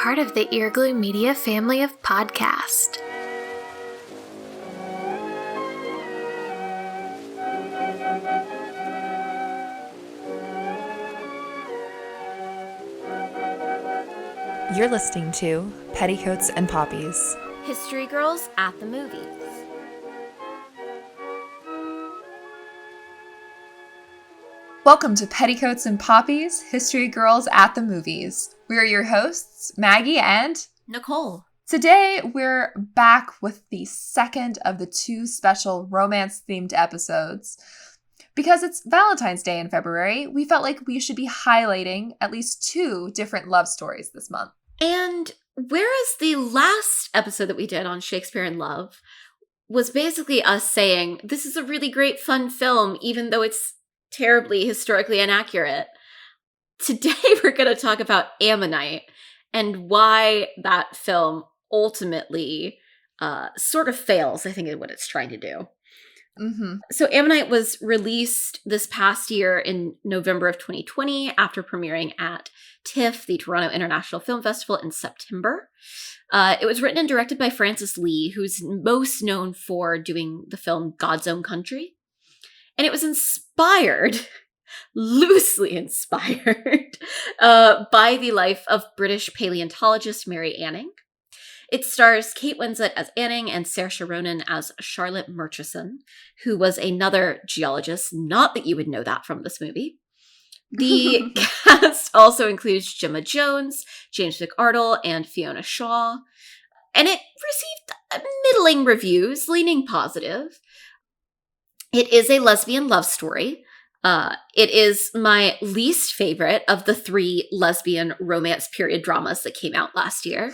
part of the Earglue Media family of podcasts. You're listening to Petticoats and Poppies. History Girls at the Movies. Welcome to Petticoats and Poppies, History Girls at the Movies. We're your hosts, Maggie and Nicole. Today, we're back with the second of the two special romance-themed episodes. Because it's Valentine's Day in February, we felt like we should be highlighting at least two different love stories this month. And whereas the last episode that we did on Shakespeare in Love was basically us saying, this is a really great fun film, even though it's terribly historically inaccurate, today we're going to talk about Ammonite and why that film ultimately sort of fails, I think, in what it's trying to do. Mm-hmm. So Ammonite was released this past year in November of 2020 after premiering at TIFF, the Toronto International Film Festival, in September. It was written and directed by Francis Lee, who's most known for doing the film God's Own Country. And it was inspired, loosely inspired, by the life of British paleontologist Mary Anning. It stars Kate Winslet as Anning and Saoirse Ronan as Charlotte Murchison, who was another geologist. Not that you would know that from this movie. The cast also includes Gemma Jones, James McArdle, and Fiona Shaw. And it received middling reviews, leaning positive. It is a lesbian love story. It is my least favorite of the three lesbian romance period dramas that came out last year.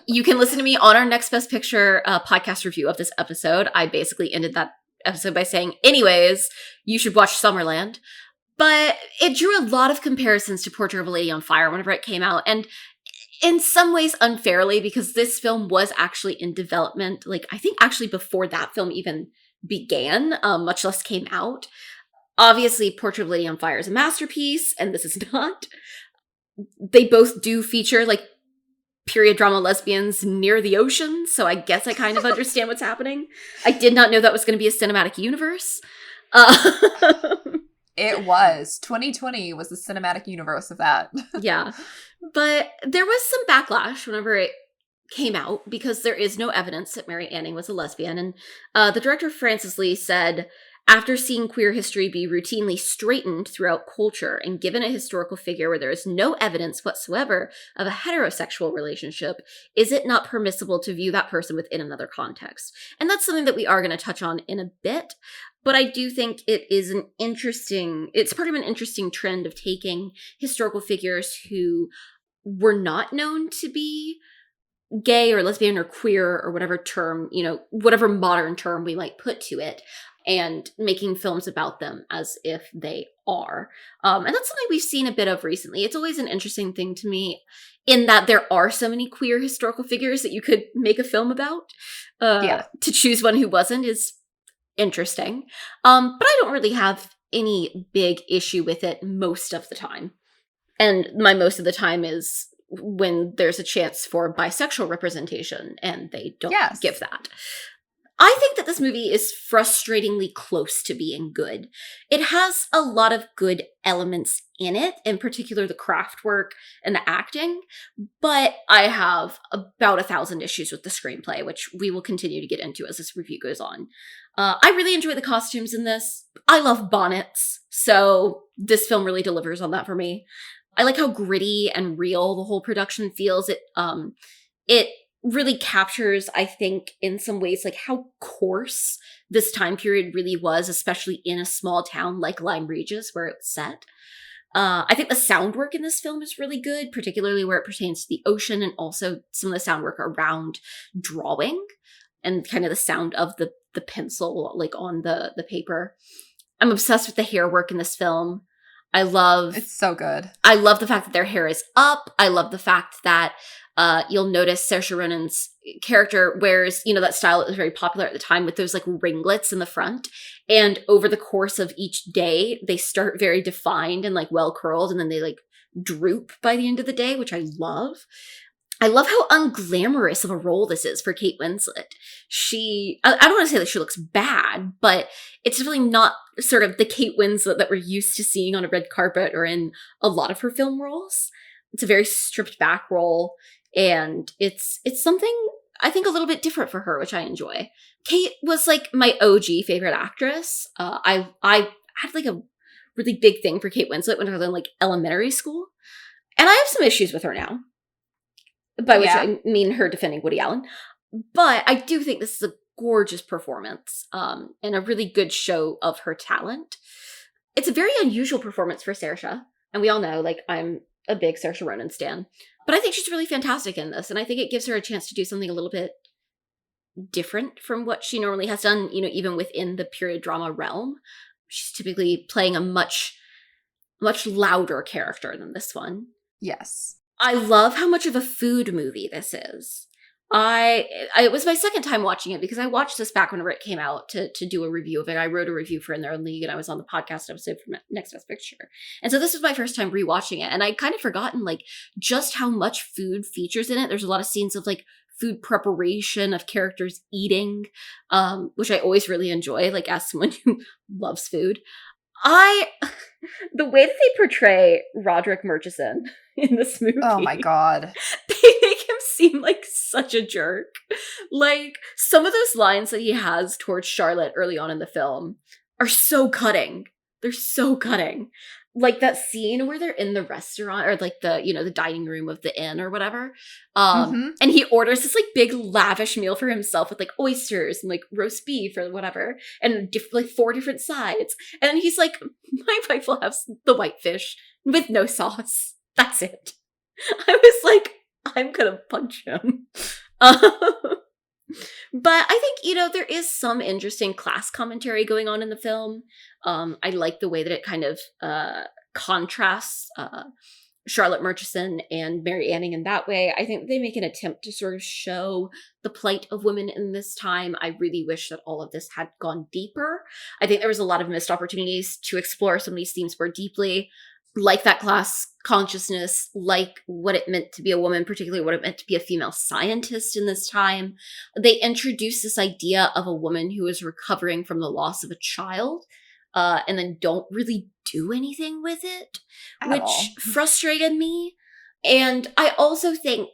You can listen to me on our Next Best Picture podcast review of this episode. I basically ended that episode by saying, anyways, you should watch Summerland. But it drew a lot of comparisons to Portrait of a Lady on Fire whenever it came out. And in some ways unfairly, because this film was actually in development, like I think actually before that film even began, much less came out. Obviously, Portrait of a Lady on Fire is a masterpiece, and this is not. They both do feature like period drama lesbians near the ocean, so I guess I kind of understand what's happening. I did not know that was going to be a cinematic universe. It was. 2020 was the cinematic universe of that. Yeah. But there was some backlash whenever it came out because there is no evidence that Mary Anning was a lesbian. And the director, Francis Lee, said, after seeing queer history be routinely straightened throughout culture and given a historical figure where there is no evidence whatsoever of a heterosexual relationship, is it not permissible to view that person within another context? And that's something that we are going to touch on in a bit. But I do think it is it's part of an interesting trend of taking historical figures who were not known to be gay or lesbian or queer or whatever term, whatever modern term we might put to it, and making films about them as if they are. And that's something we've seen a bit of recently. It's always an interesting thing to me in that there are so many queer historical figures that you could make a film about. To choose one who wasn't is interesting. But I don't really have any big issue with it most of the time. And my most of the time is when there's a chance for bisexual representation and they don't give that. I think that this movie is frustratingly close to being good. It has a lot of good elements in it, in particular the craft work and the acting, but I have about 1,000 issues with the screenplay, which we will continue to get into as this review goes on. I really enjoy the costumes in this. I love bonnets, so this film really delivers on that for me. I like how gritty and real the whole production feels. It really captures, I think, in some ways, like how coarse this time period really was, especially in a small town like Lyme Regis, where it's set. I think the sound work in this film is really good, particularly where it pertains to the ocean, and also some of the sound work around drawing and kind of the sound of the pencil, like on the paper. I'm obsessed with the hair work in this film. It's so good. I love the fact that their hair is up. I love the fact that you'll notice Saoirse Ronan's character wears, that style that was very popular at the time with those like ringlets in the front. And over the course of each day, they start very defined and like well curled, and then they like droop by the end of the day, which I love. I love how unglamorous of a role this is for Kate Winslet. I don't want to say that she looks bad, but it's definitely not sort of the Kate Winslet that we're used to seeing on a red carpet or in a lot of her film roles. It's a very stripped back role, and it's something I think a little bit different for her, which I enjoy. Kate was like my OG favorite actress. I had like a really big thing for Kate Winslet when I was in like elementary school, and I have some issues with her now. By which I mean her defending Woody Allen. But I do think this is a gorgeous performance and a really good show of her talent. It's a very unusual performance for Saoirse. And we all know, like, I'm a big Saoirse Ronan stan. But I think she's really fantastic in this. And I think it gives her a chance to do something a little bit different from what she normally has done, even within the period drama realm. She's typically playing a much, much louder character than this one. Yes. I love how much of a food movie this is. It was my second time watching it because I watched this back whenever it came out to do a review of it. I wrote a review for In Their Own League, and I was on the podcast episode for Next Best Picture. And so this was my first time rewatching it, and I'd kind of forgotten like just how much food features in it. There's a lot of scenes of like food preparation, of characters eating, which I always really enjoy, like as someone who loves food. The way that they portray Roderick Murchison in this movie. Oh my God. They make him seem like such a jerk. Like, some of those lines that he has towards Charlotte early on in the film are so cutting. They're so cutting. Like that scene where they're in the restaurant or like the, the dining room of the inn or whatever. And he orders this like big lavish meal for himself with like oysters and like roast beef or whatever and like 4 different sides. And then he's like, my wife will have the white fish with no sauce. That's it. I was like, I'm gonna punch him. But I think, there is some interesting class commentary going on in the film. I like the way that it kind of contrasts Charlotte Murchison and Mary Anning in that way. I think they make an attempt to sort of show the plight of women in this time. I really wish that all of this had gone deeper. I think there was a lot of missed opportunities to explore some of these themes more deeply, like that class consciousness, like what it meant to be a woman, particularly what it meant to be a female scientist in this time. They introduced this idea of a woman who is recovering from the loss of a child, and then don't really do anything with it, which frustrated me. And I also think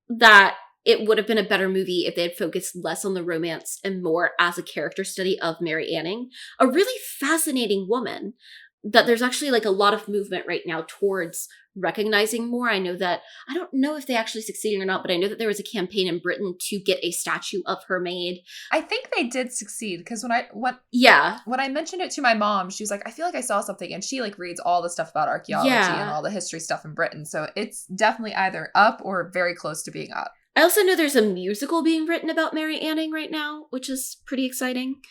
that it would have been a better movie if they had focused less on the romance and more as a character study of Mary Anning, a really fascinating woman that there's actually like a lot of movement right now towards recognizing more. I don't know if they actually succeeded or not, but I know that there was a campaign in Britain to get a statue of her made. I think they did succeed because when I mentioned it to my mom, she was like, I feel like I saw something, and she like reads all the stuff about archaeology and all the history stuff in Britain. So it's definitely either up or very close to being up. I also know there's a musical being written about Mary Anning right now, which is pretty exciting.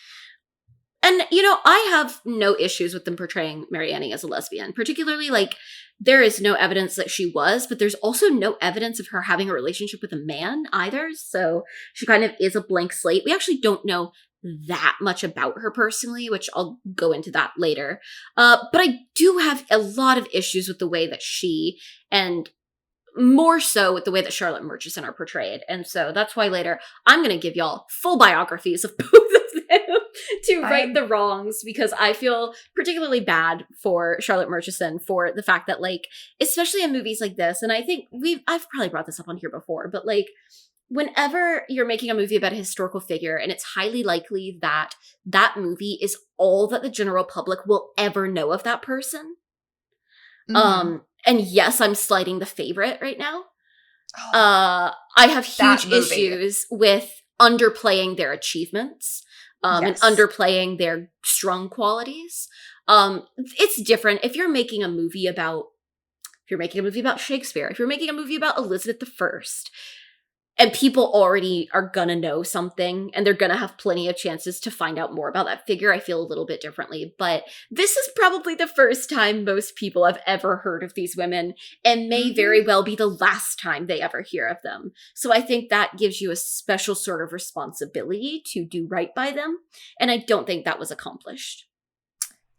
And, I have no issues with them portraying Mary Anning as a lesbian, particularly, like, there is no evidence that she was, but there's also no evidence of her having a relationship with a man either, so she kind of is a blank slate. We actually don't know that much about her personally, which I'll go into that later. But I do have a lot of issues with the way that she, and more so with the way that Charlotte Murchison are portrayed, and so that's why later I'm going to give y'all full biographies of both of them to right the wrongs, because I feel particularly bad for Charlotte Murchison for the fact that, like, especially in movies like this, and I think I've probably brought this up on here before, but like, whenever you're making a movie about a historical figure and it's highly likely that that movie is all that the general public will ever know of that person. And yes, I'm sliding The Favorite right now. I have huge issues with underplaying their achievements and underplaying their strong qualities. It's different if you're making a movie about Shakespeare, if you're making a movie about Elizabeth I, and people already are gonna know something, and they're gonna have plenty of chances to find out more about that figure, I feel a little bit differently. But this is probably the first time most people have ever heard of these women, and may very well be the last time they ever hear of them. So I think that gives you a special sort of responsibility to do right by them, and I don't think that was accomplished.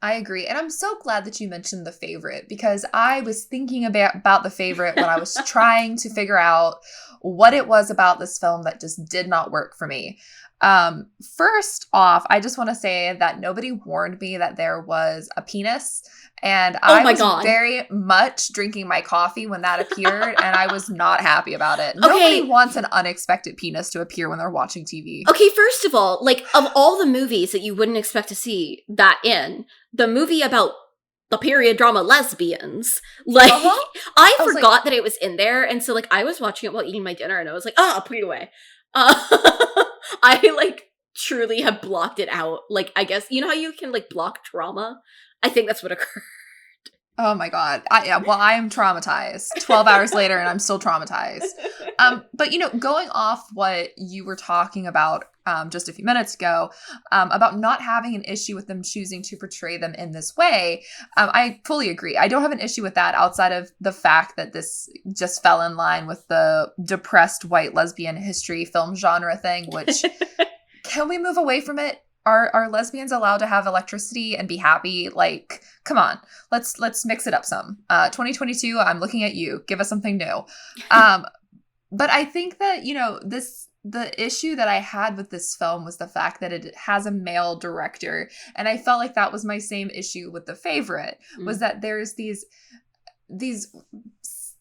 I agree. And I'm so glad that you mentioned The Favorite, because I was thinking about The Favorite when I was trying to figure out what it was about this film that just did not work for me. First off, I just want to say that nobody warned me that there was a penis. And I was very much drinking my coffee when that appeared, and I was not happy about it. Nobody wants an unexpected penis to appear when they're watching TV. Okay, first of all, like, of all the movies that you wouldn't expect to see that in, the movie about the period drama Lesbians, like, I forgot that it was in there, and so, like, I was watching it while eating my dinner, and I was like, put it away. I, like, truly have blocked it out. Like, I guess, you know how you can, like, block trauma? I think that's what occurred. Oh my God. I am traumatized 12 hours later, and I'm still traumatized. But, you know, going off what you were talking about just a few minutes ago, about not having an issue with them choosing to portray them in this way, I fully agree. I don't have an issue with that outside of the fact that this just fell in line with the depressed white lesbian history film genre thing, which, can we move away from it? Are lesbians allowed to have electricity and be happy? Like, come on, let's mix it up some. 2022, I'm looking at you. Give us something new. But I think that, you know, the issue that I had with this film was the fact that it has a male director. And I felt like that was my same issue with The Favorite, was that there's these,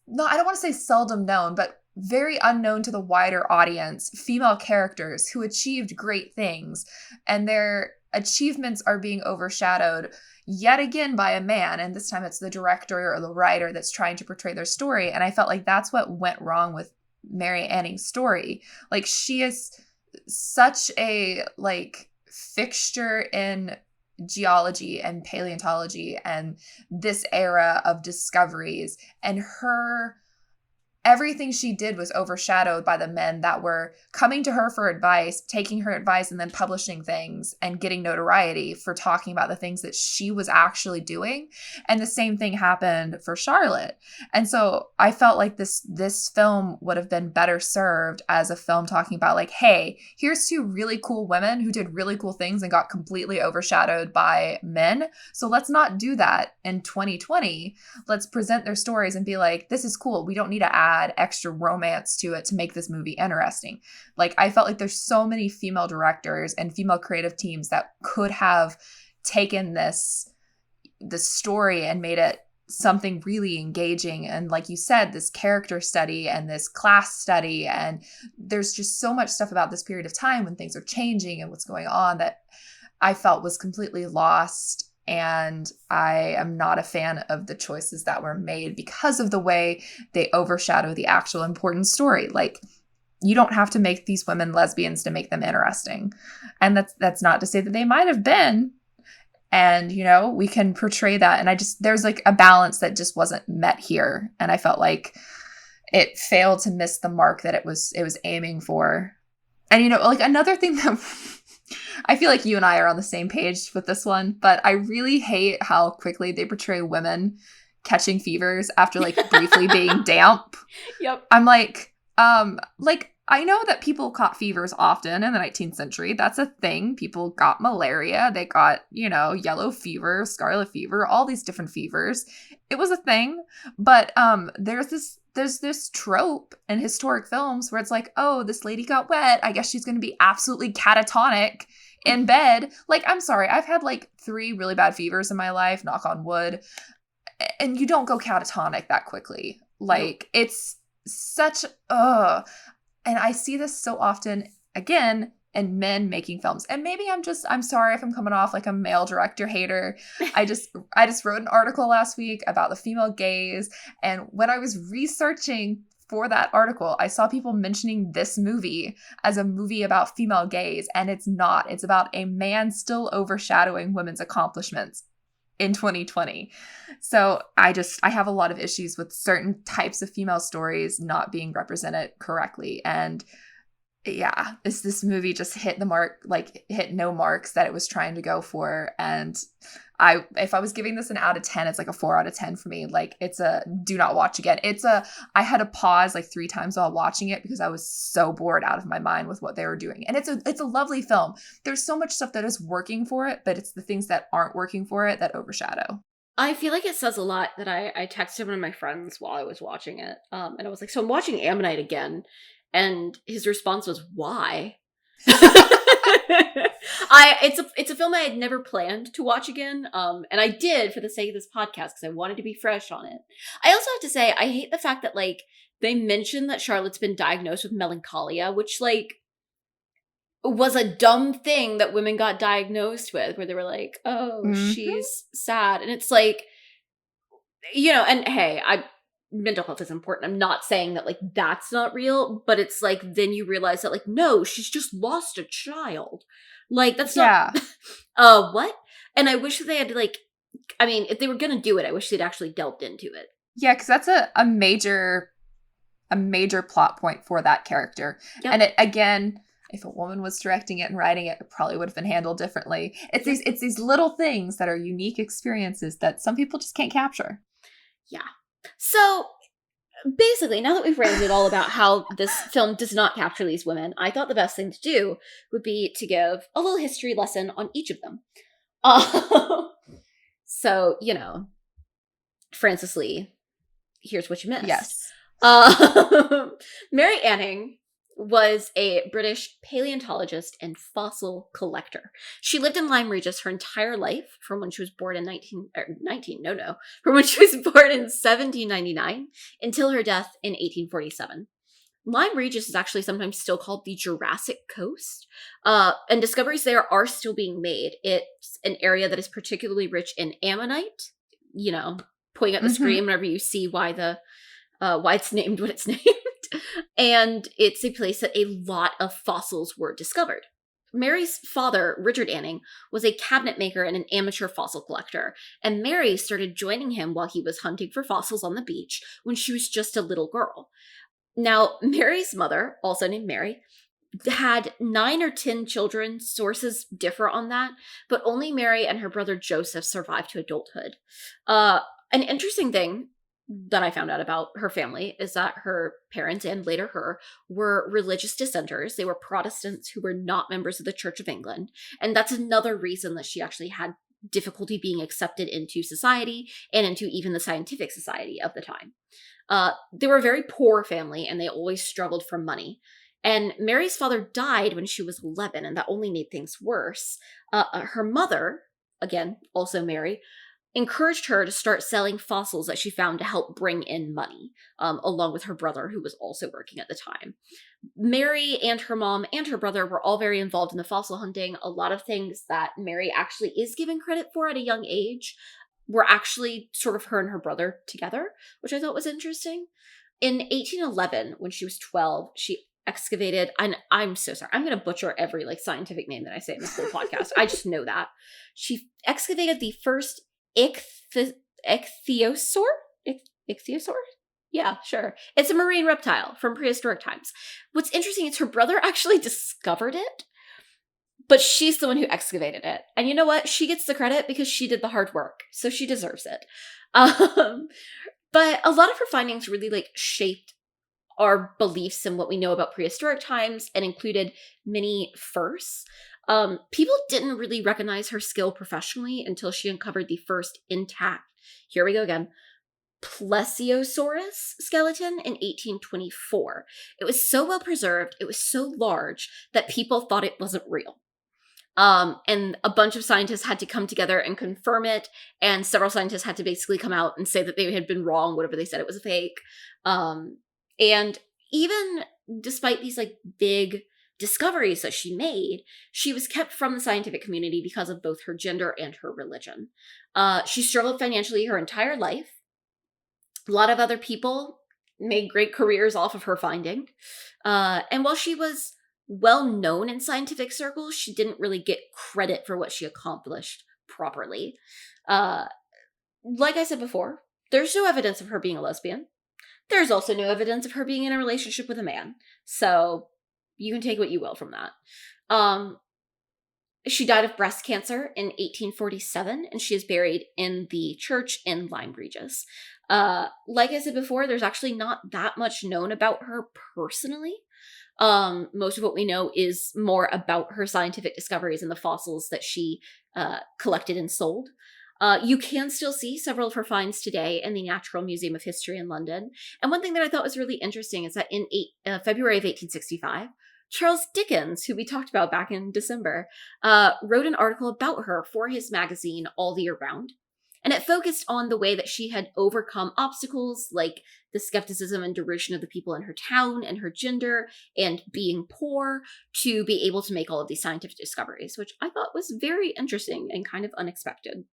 no, I don't want to say seldom known, but very unknown to the wider audience, female characters who achieved great things, and their achievements are being overshadowed yet again by a man, and this time it's the director or the writer that's trying to portray their story. And I felt like that's what went wrong with Mary Anning's story. Like, she is such a, like, fixture in geology and paleontology and this era of discoveries, and everything she did was overshadowed by the men that were coming to her for advice, taking her advice, and then publishing things and getting notoriety for talking about the things that she was actually doing. And the same thing happened for Charlotte. And so I felt like this film would have been better served as a film talking about, like, hey, here's two really cool women who did really cool things and got completely overshadowed by men. So let's not do that in 2020. Let's present their stories and be like, this is cool. We don't need to add extra romance to it to make this movie interesting. Like, I felt like there's so many female directors and female creative teams that could have taken this story and made it something really engaging. And like you said, this character study and this class study, and there's just so much stuff about this period of time when things are changing and what's going on that I felt was completely lost. And I am not a fan of the choices that were made because of the way they overshadow the actual important story. Like, you don't have to make these women lesbians to make them interesting. And that's not to say that they might have been. And, you know, we can portray that. And there's like a balance that just wasn't met here. And I felt like it failed to miss the mark that it was aiming for. And, you know, like, another thing that I feel like you and I are on the same page with this one, but I really hate how quickly they portray women catching fevers after, like, briefly being damp. Yep. I'm like, I know that people caught fevers often in the 19th century. That's a thing. People got malaria. They got, you know, yellow fever, scarlet fever, all these different fevers. It was a thing. But there's this trope in historic films where it's like, oh, this lady got wet. I guess she's going to be absolutely catatonic in bed. Like, I'm sorry. I've had like 3 really bad fevers in my life, knock on wood. And you don't go catatonic that quickly. Like, it's such, and I see this so often, again, in men making films. And maybe I'm sorry if I'm coming off like a male director hater. I just wrote an article last week about the female gaze. And when I was researching for that article, I saw people mentioning this movie as a movie about female gaze. And it's not. It's about a man still overshadowing women's accomplishments. in 2020. So I have a lot of issues with certain types of female stories not being represented correctly. And yeah, this movie just hit the mark, like hit no marks that it was trying to go for. And if I was giving this an out of 10, it's like a 4 out of 10 for me. Like, it's a do not watch again. I had to pause like 3 times while watching it because I was so bored out of my mind with what they were doing. And it's a lovely film. There's so much stuff that is working for it, but it's the things that aren't working for it that overshadow. I feel like it says a lot that I texted one of my friends while I was watching it. And I was like, so I'm watching Ammonite again. And his response was, why? It's a film I had never planned to watch again. And I did for the sake of this podcast because I wanted to be fresh on it. I also have to say, I hate the fact that like they mentioned that Charlotte's been diagnosed with melancholia, which like was a dumb thing that women got diagnosed with, where they were like, oh, she's sad. And it's like, you know, and hey, mental health is important. I'm not saying that like that's not real, but it's like then you realize that like no, she's just lost a child. Like that's not what? And I wish that they had like, I mean, if they were gonna do it, I wish they'd actually delved into it. Yeah, because that's a major plot point for that character. Yep. And it, again, if a woman was directing it and writing it, it probably would have been handled differently. It's these little things that are unique experiences that some people just can't capture. Yeah. So basically, now that we've ranted all about how this film does not capture these women, I thought the best thing to do would be to give a little history lesson on each of them. So, you know, Frances Lee, here's what you missed. Yes. Mary Anning was a British paleontologist and fossil collector. She lived in Lyme Regis her entire life, from when she was born in from when she was born in 1799 until her death in 1847. Lyme Regis is actually sometimes still called the Jurassic Coast, and discoveries there are still being made. It's an area that is particularly rich in Ammonite, you know, pointing at the screen whenever you see why it's named what it's named. And it's a place that a lot of fossils were discovered. Mary's father, Richard Anning, was a cabinet maker and an amateur fossil collector, and Mary started joining him while he was hunting for fossils on the beach when she was just a little girl. Now, Mary's mother, also named Mary, had 9 or 10 children. Sources differ on that, but only Mary and her brother Joseph survived to adulthood. An interesting thing that I found out about her family is that her parents, and later her, were religious dissenters. They were Protestants who were not members of the Church of England. And that's another reason that she actually had difficulty being accepted into society and into even the scientific society of the time. They were a very poor family, and they always struggled for money. And Mary's father died when she was 11, and that only made things worse. Her mother, again, also Mary, encouraged her to start selling fossils that she found to help bring in money, along with her brother, who was also working at the time. Mary and her mom and her brother were all very involved in the fossil hunting. A lot of things that Mary actually is given credit for at a young age were actually sort of her and her brother together, which I thought was interesting. In 1811, when she was 12, she excavated, and I'm so sorry, I'm going to butcher every like scientific name that I say in this whole podcast. I just know that. She excavated the first ichthyosaur? Ichthyosaur? Yeah, sure. It's a marine reptile from prehistoric times. What's interesting is her brother actually discovered it, but she's the one who excavated it. And you know what? She gets the credit because she did the hard work, so she deserves it. But a lot of her findings really like shaped our beliefs and what we know about prehistoric times, and included many firsts. People didn't really recognize her skill professionally until she uncovered the first intact, here we go again, Plesiosaurus skeleton in 1824. It was so well preserved, it was so large, that people thought it wasn't real. And a bunch of scientists had to come together and confirm it, and several scientists had to basically come out and say that they had been wrong, whatever they said it was a fake. And even despite these like big discoveries that she made, she was kept from the scientific community because of both her gender and her religion. She struggled financially her entire life. A lot of other people made great careers off of her finding. And while she was well known in scientific circles, she didn't really get credit for what she accomplished properly. Like I said before, there's no evidence of her being a lesbian. There's also no evidence of her being in a relationship with a man. So you can take what you will from that. She died of breast cancer in 1847, and she is buried in the church in Lyme Regis. Like I said before, there's actually not that much known about her personally. Most of what we know is more about her scientific discoveries and the fossils that she collected and sold. You can still see several of her finds today in the Natural Museum of History in London. And one thing that I thought was really interesting is that in February of 1865, Charles Dickens, who we talked about back in December, wrote an article about her for his magazine All the Year Round. And it focused on the way that she had overcome obstacles like the skepticism and derision of the people in her town and her gender and being poor to be able to make all of these scientific discoveries, which I thought was very interesting and kind of unexpected.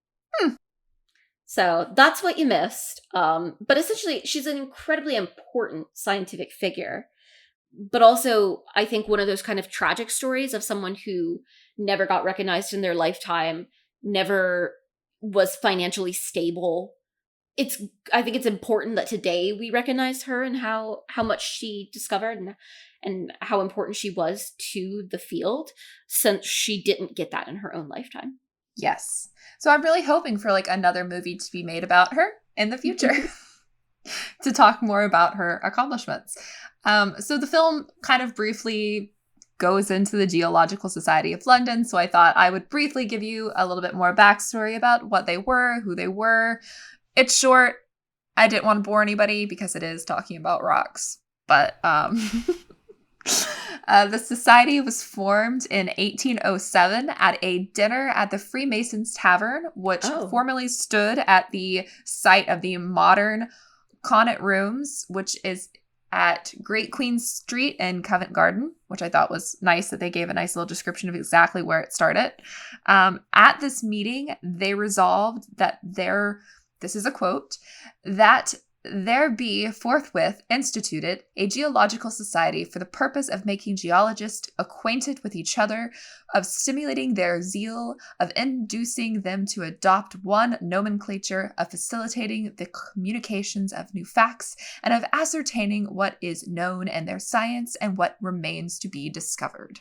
So that's what you missed. But essentially, she's an incredibly important scientific figure. But also, I think one of those kind of tragic stories of someone who never got recognized in their lifetime, never was financially stable. I think it's important that today we recognize her and how much she discovered and how important she was to the field, since she didn't get that in her own lifetime. Yes. So I'm really hoping for like another movie to be made about her in the future to talk more about her accomplishments. So the film kind of briefly goes into the Geological Society of London. So I thought I would briefly give you a little bit more backstory about what they were, who they were. It's short. I didn't want to bore anybody because it is talking about rocks. But the society was formed in 1807 at a dinner at the Freemasons Tavern, which formerly stood at the site of the modern Connaught Rooms, which is at Great Queen Street in Covent Garden, which I thought was nice that they gave a nice little description of exactly where it started. At this meeting, they resolved that this is a quote, that there be forthwith instituted a geological society for the purpose of making geologists acquainted with each other, of stimulating their zeal, of inducing them to adopt one nomenclature, of facilitating the communications of new facts, and of ascertaining what is known in their science and what remains to be discovered.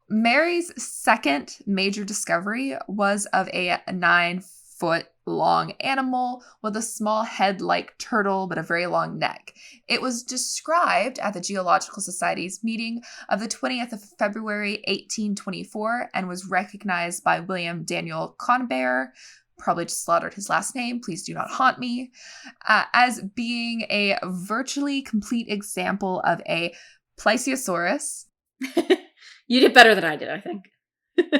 Mary's second major discovery was of a 9-foot-long animal with a small head like turtle but a very long neck. It was described at the Geological Society's meeting of the 20th of February, 1824, and was recognized by William Daniel Conbear, probably just slaughtered his last name, please do not haunt me, as being a virtually complete example of a Plesiosaurus. You did better than I did, I think.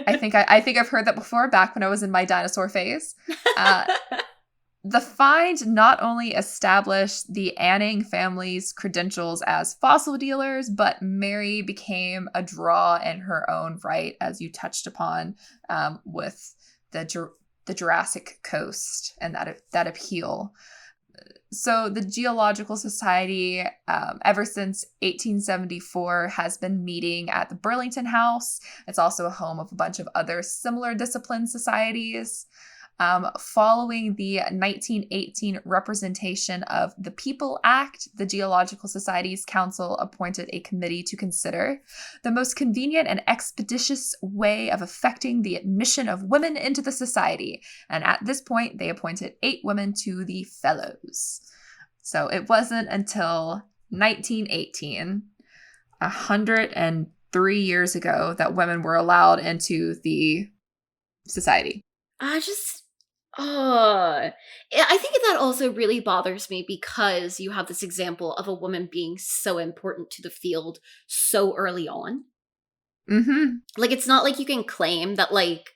I think I've heard that before, back when I was in my dinosaur phase. The find not only established the Anning family's credentials as fossil dealers, but Mary became a draw in her own right, as you touched upon with the Jurassic Coast and that appeal. So the Geological Society, ever since 1874, has been meeting at the Burlington House. It's also a home of a bunch of other similar discipline societies. Following the 1918 representation of the People Act, the Geological Society's council appointed a committee to consider the most convenient and expeditious way of effecting the admission of women into the society. And at this point, they appointed 8 women to the fellows. So it wasn't until 1918, 103 years ago, that women were allowed into the society. I think that also really bothers me because you have this example of a woman being so important to the field so early on. Mm-hmm. Like, it's not like you can claim that, like,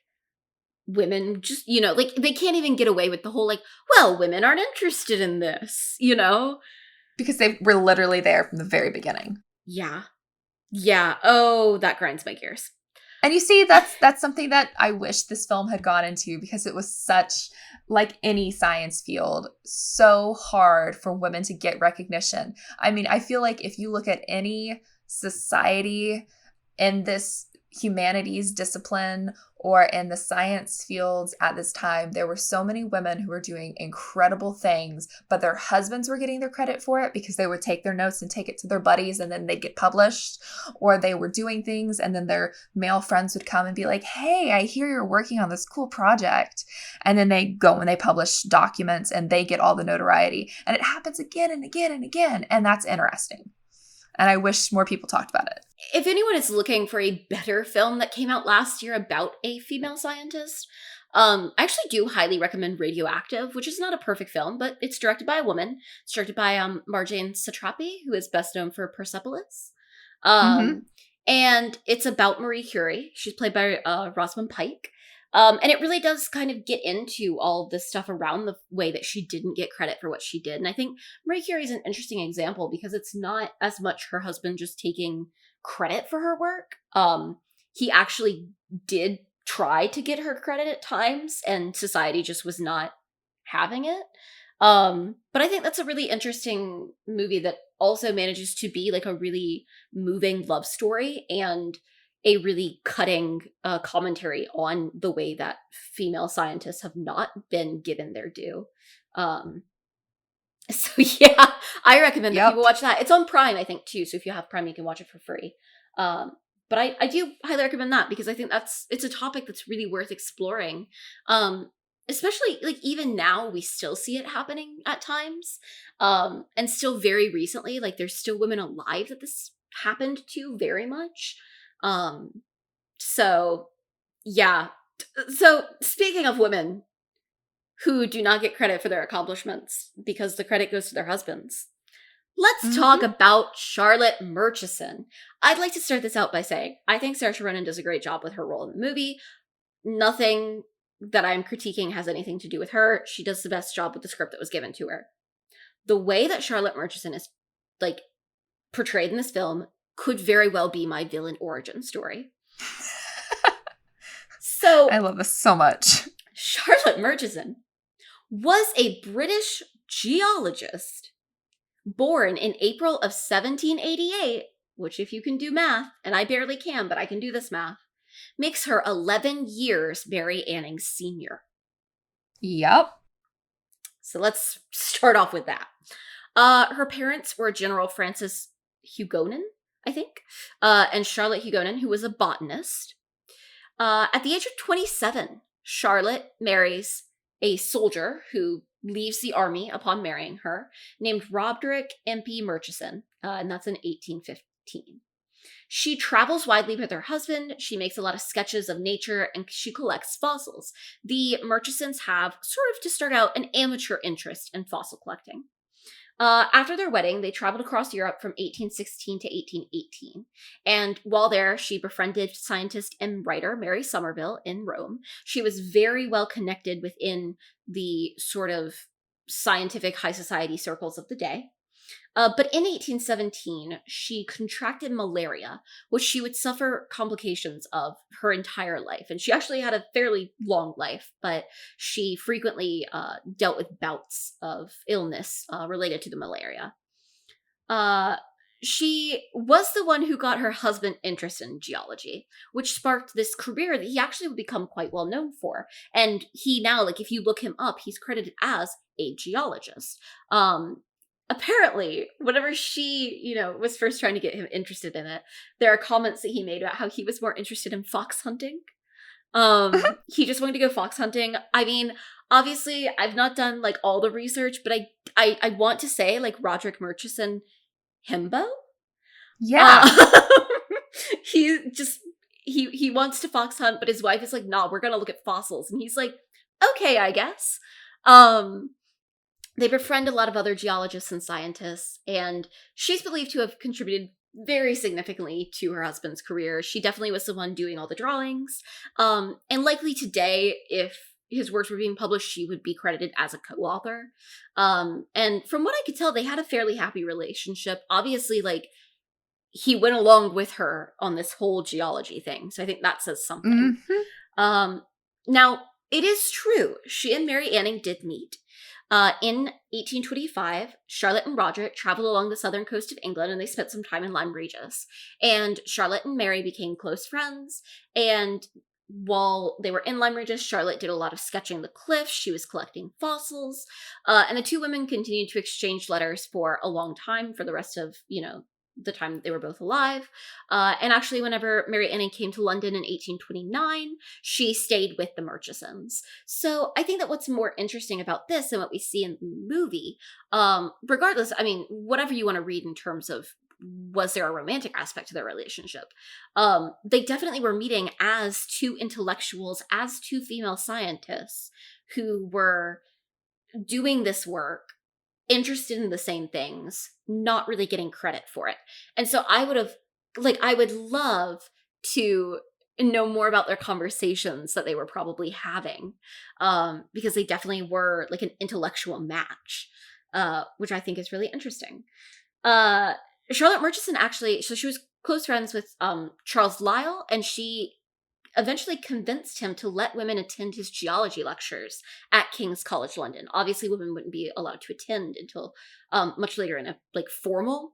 women just, like, they can't even get away with the whole, like, well, women aren't interested in this, Because they were literally there from the very beginning. Yeah. Oh, that grinds my gears. And you see, that's something that I wish this film had gone into, because it was such, like any science field, so hard for women to get recognition. I mean, I feel like if you look at any society in this humanities discipline or in the science fields at this time, there were so many women who were doing incredible things, but their husbands were getting their credit for it because they would take their notes and take it to their buddies and then they'd get published, or they were doing things and then their male friends would come and be like, hey, I hear you're working on this cool project. And then they go and they publish documents and they get all the notoriety. And it happens again and again and again. And that's interesting. And I wish more people talked about it. If anyone is looking for a better film that came out last year about a female scientist, I actually do highly recommend Radioactive, which is not a perfect film, but it's directed by a woman. It's directed by Marjane Satrapi, who is best known for Persepolis. And it's about Marie Curie. She's played by Rosamund Pike. And it really does kind of get into all this stuff around the way that she didn't get credit for what she did. And I think Marie Curie is an interesting example because it's not as much her husband just taking credit for her work. He actually did try to get her credit at times, and society just was not having it. But I think that's a really interesting movie that also manages to be like a really moving love story and a really cutting commentary on the way that female scientists have not been given their due. So yeah, I recommend that people watch that. It's on Prime, I think, too. So if you have Prime, you can watch it for free. But I do highly recommend that because I think it's a topic that's really worth exploring. Especially like even now we still see it happening at times. And still very recently, like there's still women alive that this happened to very much. So yeah. So speaking of women who do not get credit for their accomplishments because the credit goes to their husbands, let's talk about Charlotte Murchison. I'd like to start this out by saying I think Saoirse Ronan does a great job with her role in the movie. Nothing that I'm critiquing has anything to do with her. She does the best job with the script that was given to her. The way that Charlotte Murchison is like portrayed in this film could very well be my villain origin story. So I love this so much. Charlotte Murchison was a British geologist born in April of 1788, which if you can do math, and I barely can, but I can do this math, makes her 11 years Mary Anning's senior. Yep. So let's start off with that. Her parents were General Francis Hugonin, I think, and Charlotte Hugonin, who was a botanist. At the age of 27, Charlotte marries a soldier who leaves the army upon marrying her, named Roderick M.P. Murchison, and that's in 1815. She travels widely with her husband, she makes a lot of sketches of nature, and she collects fossils. The Murchisons have, sort of to start out, an amateur interest in fossil collecting. After their wedding, they traveled across Europe from 1816 to 1818. And while there, she befriended scientist and writer Mary Somerville in Rome. She was very well connected within the sort of scientific high society circles of the day. But in 1817, she contracted malaria, which she would suffer complications of her entire life. And she actually had a fairly long life, but she frequently dealt with bouts of illness related to the malaria. She was the one who got her husband interested in geology, which sparked this career that he actually would become quite well known for. And he now, like, if you look him up, he's credited as a geologist. Apparently, whenever she, was first trying to get him interested in it, there are comments that he made about how he was more interested in fox hunting. He just wanted to go fox hunting. I mean, obviously, I've not done, like, all the research, but I want to say, like, Roderick Murchison himbo? Yeah. He wants to fox hunt, but his wife is like, nah, we're gonna look at fossils. And he's like, okay, I guess. They befriend a lot of other geologists and scientists, and she's believed to have contributed very significantly to her husband's career. She definitely was the one doing all the drawings. And likely today, if his works were being published, she would be credited as a co-author. And from what I could tell, they had a fairly happy relationship. Obviously, like, he went along with her on this whole geology thing. So I think that says something. Now, It is true. She and Mary Anning did meet. In 1825, Charlotte and Roderick traveled along the southern coast of England, and they spent some time in Lyme Regis. And Charlotte and Mary became close friends. And while they were in Lyme Regis, Charlotte did a lot of sketching the cliffs. She was collecting fossils. And the two women continued to exchange letters for a long time, for the rest of, the time that they were both alive. And actually, whenever Mary Anning came to London in 1829, she stayed with the Murchisons. So I think that what's more interesting about this than what we see in the movie, regardless, I mean, whatever you want to read in terms of was there a romantic aspect to their relationship, they definitely were meeting as two intellectuals, as two female scientists who were doing this work, interested in the same things, not really getting credit for it. And so I would love to know more about their conversations that they were probably having, because they definitely were like an intellectual match, which I think is really interesting. Charlotte Murchison actually, so she was close friends with Charles Lyell, and she eventually convinced him to let women attend his geology lectures at King's College London. Obviously, women wouldn't be allowed to attend until much later in a formal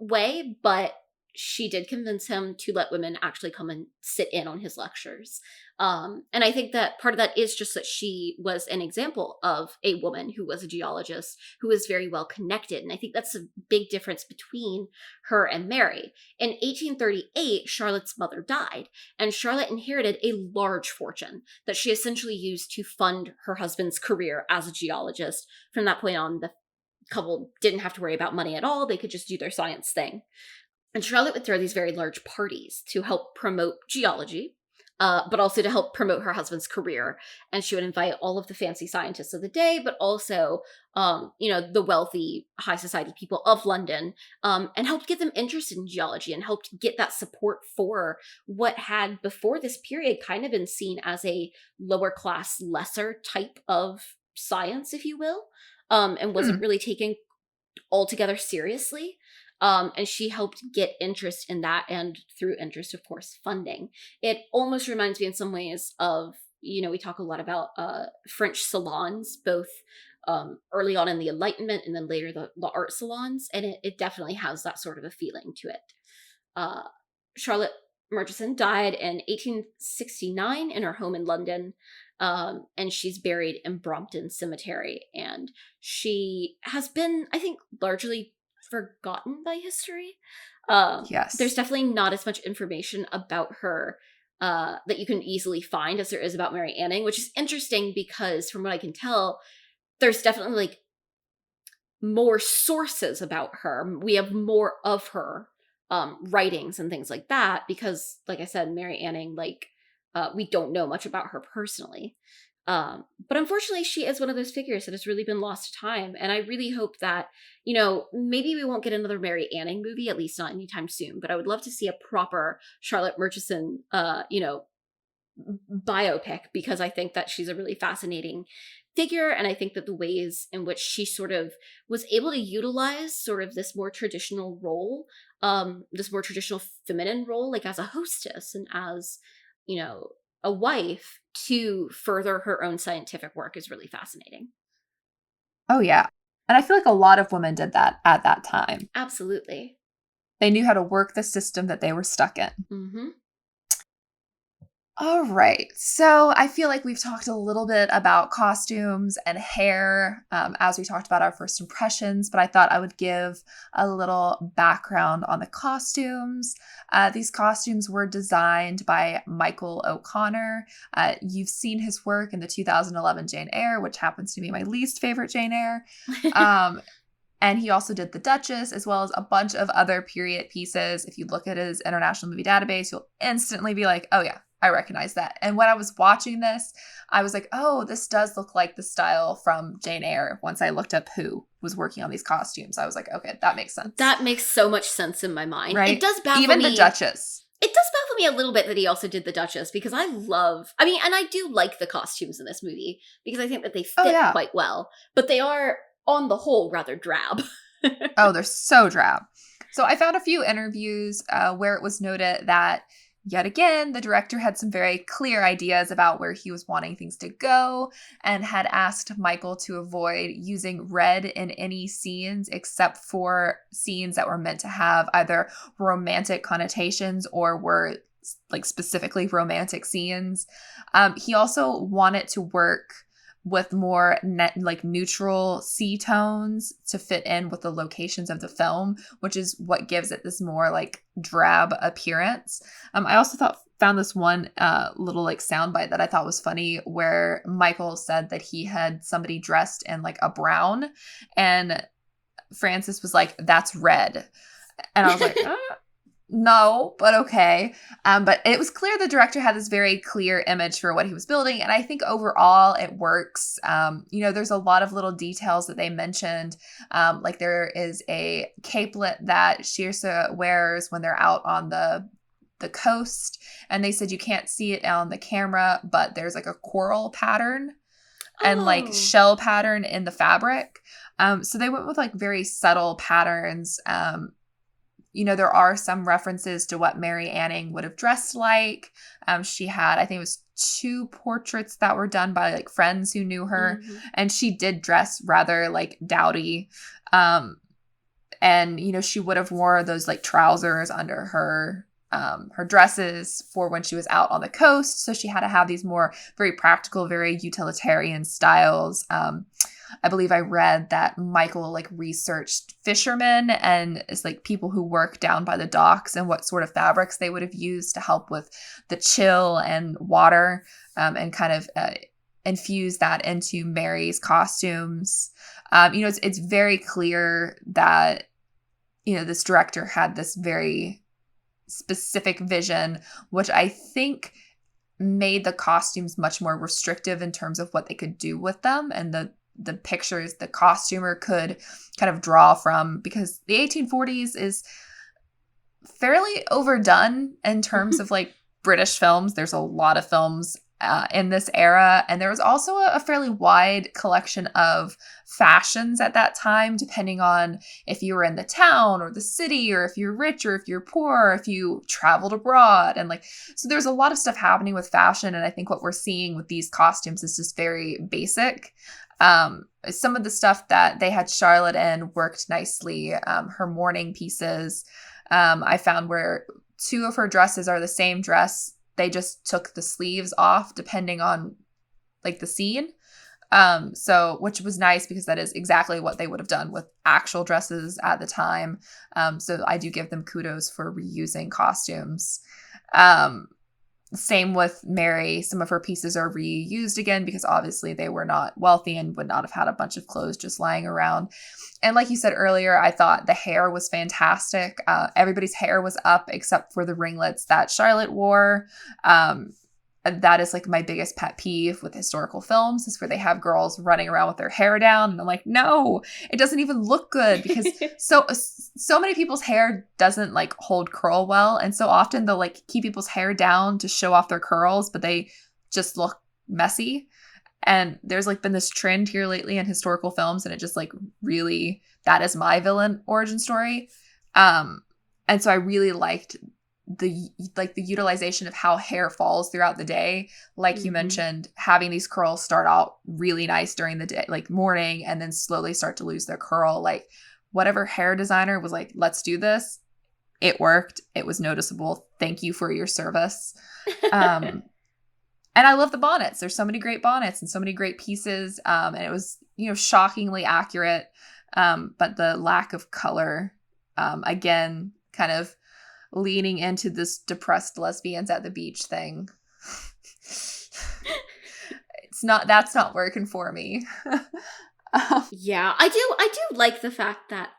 way, but she did convince him to let women actually come and sit in on his lectures. And I think that part of that is just that she was an example of a woman who was a geologist, who was very well connected. And I think that's a big difference between her and Mary. In 1838, Charlotte's mother died, and Charlotte inherited a large fortune that she essentially used to fund her husband's career as a geologist. From that point on, the couple didn't have to worry about money at all. They could just do their science thing. And Charlotte would throw these very large parties to help promote geology, but also to help promote her husband's career. And she would invite all of the fancy scientists of the day, but also, the wealthy high society people of London, and helped get them interested in geology and helped get that support for what had before this period kind of been seen as a lower class, lesser type of science, if you will, and wasn't really taken altogether seriously. And she helped get interest in that, and through interest, of course, funding. It almost reminds me in some ways of, we talk a lot about French salons, both early on in the Enlightenment and then later the art salons, and it definitely has that sort of a feeling to it. Charlotte Murchison died in 1869 in her home in London, and she's buried in Brompton Cemetery, and she has been, I think, largely forgotten by history. Yes. There's definitely not as much information about her that you can easily find as there is about Mary Anning, which is interesting because from what I can tell, there's definitely more sources about her. We have more of her writings and things like that because, like I said, Mary Anning, we don't know much about her personally. But unfortunately, she is one of those figures that has really been lost to time. And I really hope that, maybe we won't get another Mary Anning movie, at least not anytime soon. But I would love to see a proper Charlotte Murchison, biopic, because I think that she's a really fascinating figure. And I think that the ways in which she sort of was able to utilize sort of this more traditional role, this more traditional feminine role, like as a hostess and as, a wife, to further her own scientific work is really fascinating. Oh, yeah. And I feel like a lot of women did that at that time. Absolutely. They knew how to work the system that they were stuck in. Mm-hmm. All right. So I feel like we've talked a little bit about costumes and hair as we talked about our first impressions, but I thought I would give a little background on the costumes. These costumes were designed by Michael O'Connor. You've seen his work in the 2011 Jane Eyre, which happens to be my least favorite Jane Eyre. And he also did The Duchess, as well as a bunch of other period pieces. If you look at his International Movie Database, you'll instantly be like, oh yeah, I recognize that. And when I was watching this, I was like, oh, this does look like the style from Jane Eyre. Once I looked up who was working on these costumes, I was like, okay, that makes sense. That makes so much sense in my mind. Right? It does baffle me. Even The Duchess. It does baffle me a little bit that he also did The Duchess, because and I do like the costumes in this movie, because I think that they fit quite well. But they are, on the whole, rather drab. Oh, they're so drab. So I found a few interviews where it was noted that Yet again, the director had some very clear ideas about where he was wanting things to go and had asked Michael to avoid using red in any scenes except for scenes that were meant to have either romantic connotations or were like specifically romantic scenes. He also wanted to work with more neutral sea tones to fit in with the locations of the film, which is what gives it this more like drab appearance. I also found this one little like soundbite that I thought was funny, where Michael said that he had somebody dressed in like a brown, and Francis was like, "That's red," and I was like, no, but okay. But it was clear the director had this very clear image for what he was building, and I think overall it works. There's a lot of little details that they mentioned. Like there is a capelet that Shirsa wears when they're out on the coast, and they said you can't see it on the camera, but there's like a coral pattern and like shell pattern in the fabric. So they went with like very subtle patterns. There are some references to what Mary Anning would have dressed like. She had, I think it was 2 portraits that were done by like friends who knew her. Mm-hmm. And she did dress rather like dowdy. And she would have wore those like trousers under her dresses for when she was out on the coast. So she had to have these more very practical, very utilitarian styles. I believe I read that Michael like researched fishermen and it's like people who work down by the docks and what sort of fabrics they would have used to help with the chill and water, and kind of infuse that into Mary's costumes. It's very clear that this director had this very specific vision, which I think made the costumes much more restrictive in terms of what they could do with them and the pictures the costumer could kind of draw from, because the 1840s is fairly overdone in terms of like British films. There's a lot of films in this era, and there was also a fairly wide collection of fashions at that time, depending on if you were in the town or the city, or if you're rich or if you're poor, or if you traveled abroad. And like, so there's a lot of stuff happening with fashion, and I think what we're seeing with these costumes is just very basic. Some of the stuff that they had Charlotte in worked nicely. Her mourning pieces, I found where 2 of her dresses are the same dress. They just took the sleeves off depending on like the scene. So which was nice because that is exactly what they would have done with actual dresses at the time. So I do give them kudos for reusing costumes. Same with Mary. Some of her pieces are reused again because obviously they were not wealthy and would not have had a bunch of clothes just lying around. And like you said earlier, I thought the hair was fantastic. Everybody's hair was up except for the ringlets that Charlotte wore. That is like my biggest pet peeve with historical films, is where they have girls running around with their hair down. And I'm like, no, it doesn't even look good, because so many people's hair doesn't like hold curl well. And so often they'll like keep people's hair down to show off their curls, but they just look messy. And there's like been this trend here lately in historical films, and it just like really, that is my villain origin story. And so I really liked the utilization of how hair falls throughout the day. Like you mentioned, having these curls start out really nice during the day, like morning, and then slowly start to lose their curl. Like whatever hair designer was like, let's do this. It worked. It was noticeable. Thank you for your service. And I love the bonnets. There's so many great bonnets and so many great pieces. And it was, shockingly accurate. But the lack of color, again, kind of leaning into this depressed lesbians at the beach thing. That's not working for me. Yeah, I do like the fact that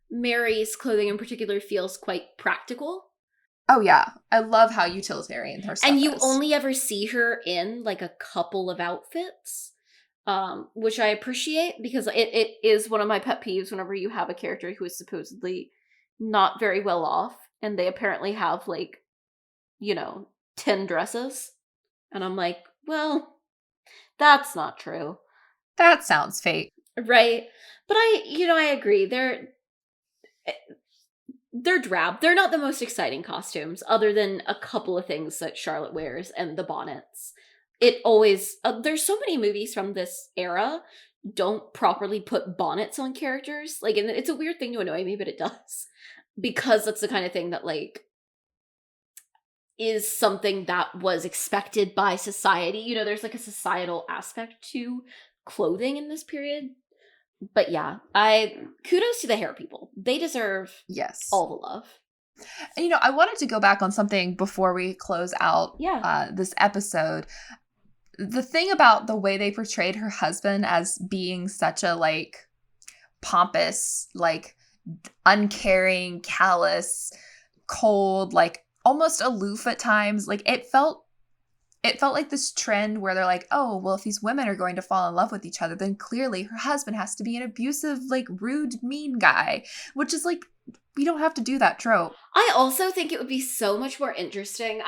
Mary's clothing in particular feels quite practical. Oh yeah, I love how utilitarian her stuff is. And you only ever see her in like a couple of outfits, which I appreciate, because it is one of my pet peeves whenever you have a character who is supposedly not very well off, and they apparently have like, 10 dresses. And I'm like, well, that's not true. That sounds fake. Right. But I agree. they're drab. They're not the most exciting costumes, other than a couple of things that Charlotte wears and the bonnets. It always, there's so many movies from this era don't properly put bonnets on characters. Like, and it's a weird thing to annoy me, but it does. Because that's the kind of thing that, like, is something that was expected by society. You know, there's like a societal aspect to clothing in this period. But yeah, kudos to the hair people. They deserve Yes. all the love. And, you know, I wanted to go back on something before we close out this episode. The thing about the way they portrayed her husband as being such a, like, pompous, like, uncaring, callous, cold, like, almost aloof at times. Like, it felt like this trend where they're like, oh, well, if these women are going to fall in love with each other, then clearly her husband has to be an abusive, like, rude, mean guy, which is like, we don't have to do that trope. I also think it would be so much more interesting.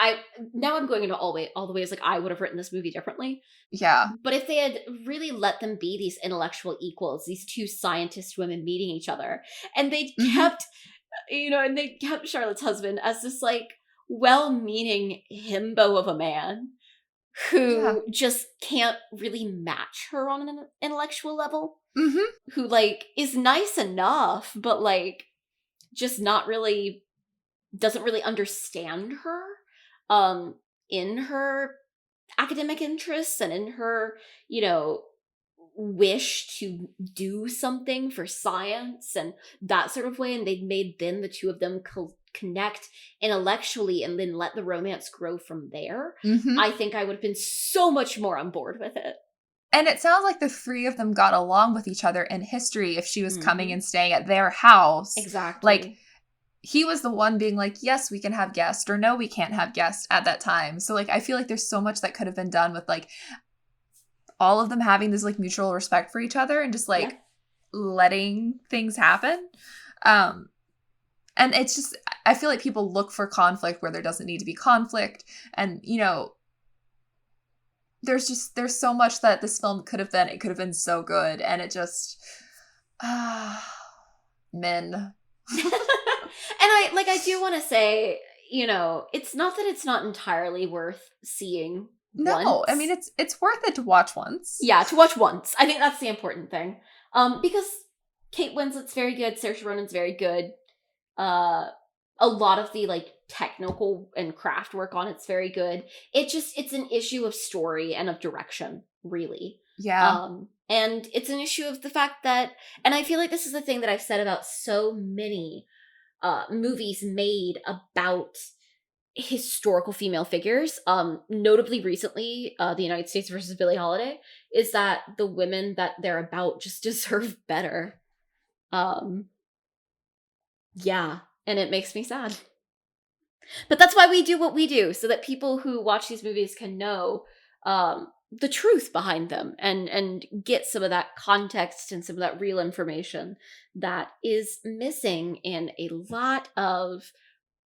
Now I'm going into all the ways like I would have written this movie differently. Yeah. But if they had really let them be these intellectual equals, these two scientist women meeting each other, and they kept, you know, and they kept Charlotte's husband as this, like, well-meaning himbo of a man who just can't really match her on an intellectual level. Who, like, is nice enough, but, like, just not really, doesn't really understand her in her academic interests and in her, you know, wish to do something for science and that sort of way. And they'd made then the two of them connect intellectually and then let the romance grow from there. I think I would have been so much more on board with it. And it sounds like the three of them got along with each other in history if she was coming and staying at their house. Exactly. Like, he was the one being like, yes, we can have guests, or no, we can't have guests at that time. So, like, I feel like there's so much that could have been done with, like, all of them having this, like, mutual respect for each other and just, like, letting things happen. And it's just, I feel like people look for conflict where there doesn't need to be conflict. And, you know, there's so much that this film could have been. It could have been so good. And it just, men. And I do want to say, you know, it's not that it's not entirely worth seeing. No, once. I mean, it's worth it to watch once. Yeah, to watch once. I think that's the important thing. Because Kate Winslet's very good, Saoirse Ronan's very good. A lot of the, like, technical and craft work on it's very good. It's an issue of story and of direction, really. Yeah. And it's an issue of the fact that, and I feel like this is the thing that I've said about so many movies made about historical female figures, notably recently, the United States versus Billie Holiday, is that the women that they're about just deserve better. Yeah, and it makes me sad. But that's why we do what we do, so that people who watch these movies can know the truth behind them and get some of that context and some of that real information that is missing in a lot of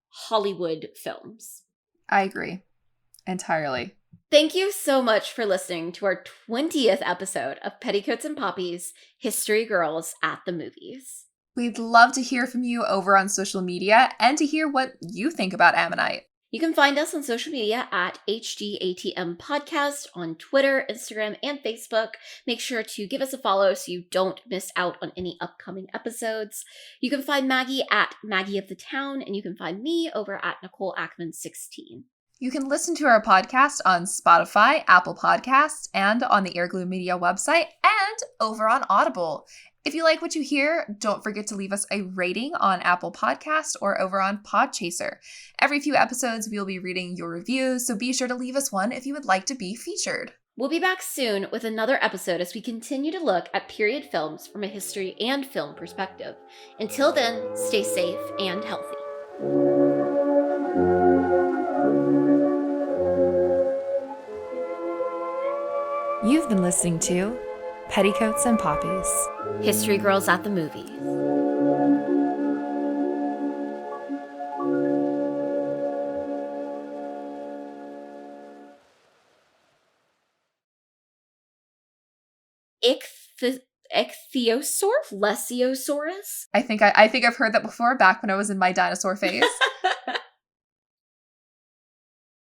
Hollywood films. I agree. Entirely. Thank you so much for listening to our 20th episode of Petticoats and Poppies, History Girls at the Movies. We'd love to hear from you over on social media and to hear what you think about Ammonite. You can find us on social media at HGATM Podcast on Twitter, Instagram, and Facebook. Make sure to give us a follow so you don't miss out on any upcoming episodes. You can find Maggie at Maggie of the Town, and you can find me over at Nicole Ackman 16. You can listen to our podcast on Spotify, Apple Podcasts, and on the Airglue Media website, and over on Audible. If you like what you hear, don't forget to leave us a rating on Apple Podcasts or over on Podchaser. Every few episodes, we'll be reading your reviews, so be sure to leave us one if you would like to be featured. We'll be back soon with another episode as we continue to look at period films from a history and film perspective. Until then, stay safe and healthy. You've been listening to Petticoats and Poppies. History Girls at the Movies. Ichthyosaur? Lesiosaurus? I think I've heard that before back when I was in my dinosaur phase.